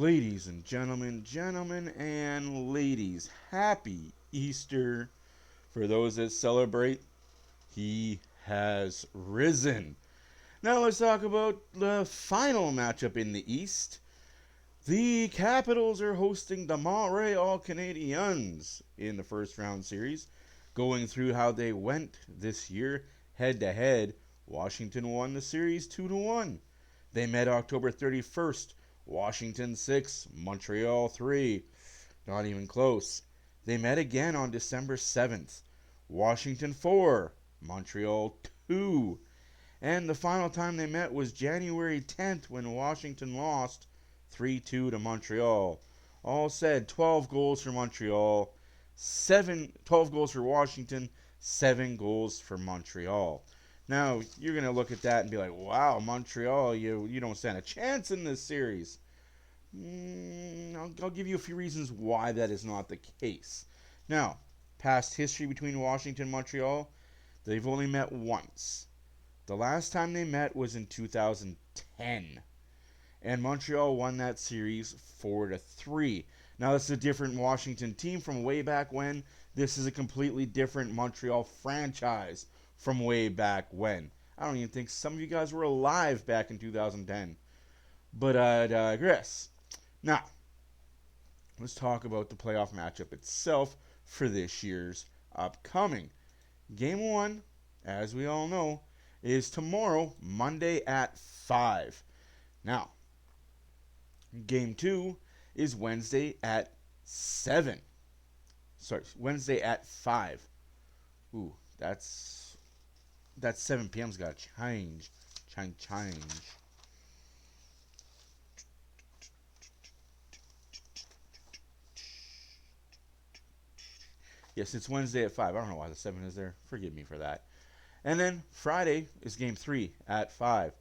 Ladies and gentlemen and ladies, happy Easter. For those that celebrate, he has risen. Now let's talk about the final matchup in the East. The Capitals are hosting the Montreal Canadiens in the first round series. Going through how they went this year, head to head, Washington won the series 2-1. They met October 31st. Washington 6, Montreal 3. Not even close. They met again on December 7th. Washington 4, Montreal 2. And the final time they met was January 10th when Washington lost 3-2 to Montreal. All said, 12 goals for Montreal, 12 goals for Washington, 7 goals for Montreal. Now, you're going to look at that and be like, wow, Montreal, you don't stand a chance in this series. I'll give you a few reasons why that is not the case. Now, past history between Washington and Montreal, they've only met once. The last time they met was in 2010. And Montreal won that series 4-3. Now, this is a different Washington team from way back when. This is a completely different Montreal franchise from way back when. I don't even think some of you guys were alive back in 2010. But I digress. Now, let's talk about the playoff matchup itself for this year's upcoming. Game 1, as we all know, is tomorrow, Monday at 5. Now, Game 2 is Wednesday at 7. Sorry, Wednesday at 5. Ooh, that's 7 p.m.'s got to change. Change. Yes, it's Wednesday at 5. I don't know why the 7 is there. Forgive me for that. And then Friday is Game 3 at 5.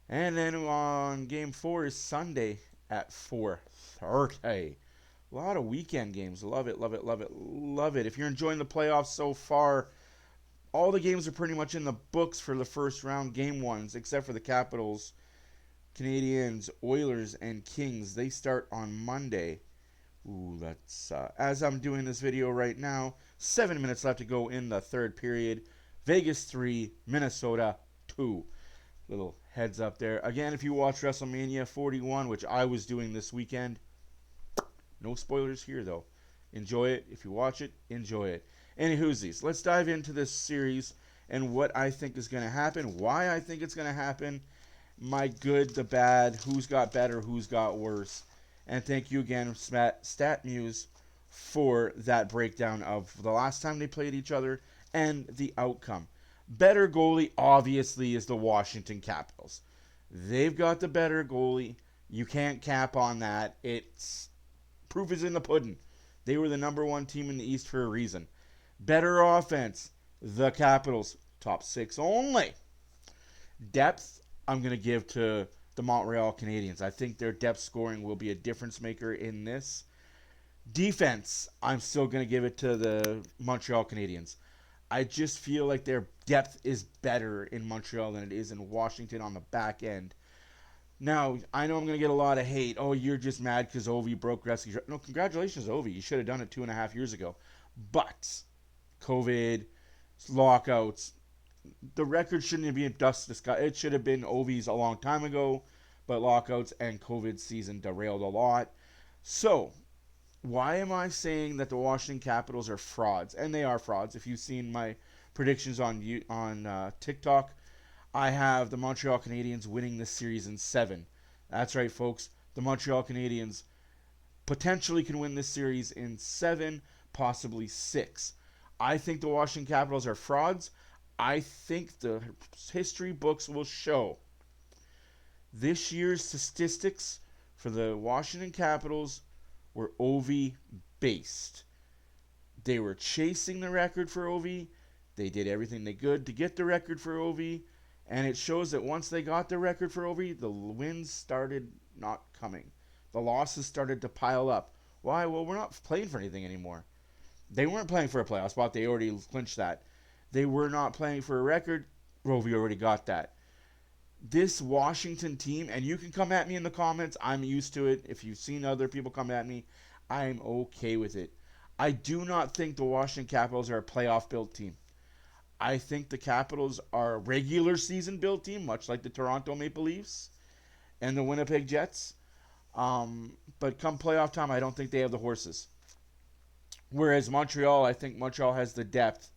And then on Game 4 is Sunday at 4:30. A lot of weekend games. Love it. If you're enjoying the playoffs so far, all the games are pretty much in the books for the first round game ones, except for the Capitals, Canadiens, Oilers, and Kings. They start on Monday. Ooh, that's as I'm doing this video right now, 7 minutes left to go in the third period. Vegas 3, Minnesota 2. Little heads up there. Again, if you watch WrestleMania 41, which I was doing this weekend, no spoilers here though. Enjoy it. If you watch it, enjoy it. Anywhoosies, let's dive into this series and what I think is going to happen, why I think it's going to happen, my good, the bad, who's got better, who's got worse. And thank you again, StatMuse, for that breakdown of the last time they played each other and the outcome. Better goalie, obviously, is the Washington Capitals. They've got the better goalie. You can't cap on that. It's proof is in the pudding. They were the number one team in the East for a reason. Better offense, the Capitals, top 6 only. Depth, I'm going to give to the Montreal Canadiens. I think their depth scoring will be a difference maker in this. Defense, I'm still going to give it to the Montreal Canadiens. I just feel like their depth is better in Montreal than it is in Washington on the back end. Now, I know I'm going to get a lot of hate. Oh, you're just mad because Ovi broke Gretzky's. No, congratulations, Ovi. You should have done it 2.5 years ago. But COVID, lockouts, the record shouldn't have been dust discussed. It should have been Ovi's a long time ago, but lockouts and COVID season derailed a lot. So, why am I saying that the Washington Capitals are frauds? And they are frauds. If you've seen my predictions on TikTok, I have the Montreal Canadiens winning this series in 7. That's right, folks. The Montreal Canadiens potentially can win this series in 7, possibly 6. I think the Washington Capitals are frauds. I think the history books will show this year's statistics for the Washington Capitals were Ovi based. They were chasing the record for Ovi. They did everything they could to get the record for Ovi. And it shows that once they got the record for Ovi, the wins started not coming. The losses started to pile up. Why? Well, we're not playing for anything anymore. They weren't playing for a playoff spot. They already clinched that. They were not playing for a record. Ovi already got that. This Washington team, and you can come at me in the comments. I'm used to it. If you've seen other people come at me, I'm okay with it. I do not think the Washington Capitals are a playoff built team. I think the Capitals are a regular season built team, much like the Toronto Maple Leafs and the Winnipeg Jets. But come playoff time, I don't think they have the horses. Whereas Montreal, I think Montreal has the depth.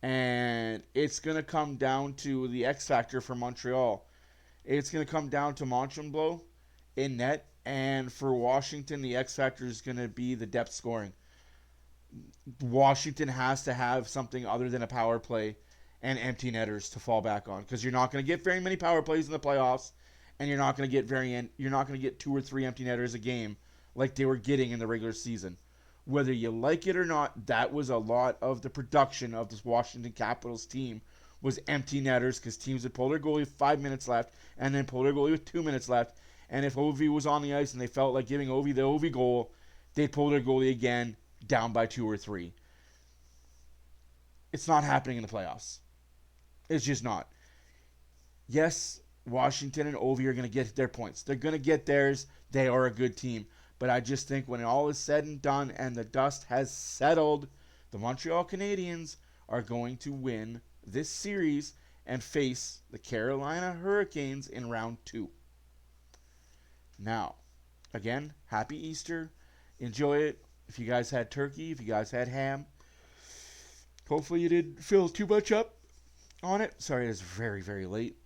And it's going to come down to the X factor for Montreal. It's going to come down to Montembeault in net. And for Washington, the X factor is going to be the depth scoring. Washington has to have something other than a power play and empty netters to fall back on, because you're not going to get very many power plays in the playoffs, and you're not going to get 2 or 3 empty netters a game like they were getting in the regular season. Whether you like it or not, that was a lot of the production of this Washington Capitals team, was empty netters, because teams would pull their goalie with 5 minutes left and then pull their goalie with 2 minutes left. And if Ovi was on the ice and they felt like giving Ovi the Ovi goal, they'd pull their goalie again, down by 2 or 3. It's not happening in the playoffs. It's just not. Yes, Washington and Ovi are going to get their points. They're going to get theirs. They are a good team. But I just think when all is said and done and the dust has settled, the Montreal Canadiens are going to win this series and face the Carolina Hurricanes in round 2. Now, again, happy Easter. Enjoy it. If you guys had turkey, if you guys had ham, hopefully you didn't fill too much up on it. Sorry, it's very, very late.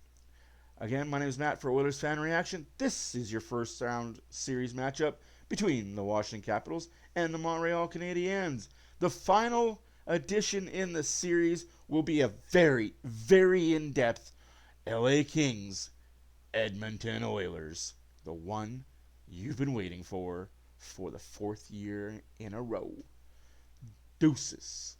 Again, my name is Matt for Oilers Fan Reaction. This is your first round series matchup between the Washington Capitals and the Montreal Canadiens. The final edition in the series will be a very, very in-depth LA Kings Edmonton Oilers. The one you've been waiting for the 4th year in a row. Deuces.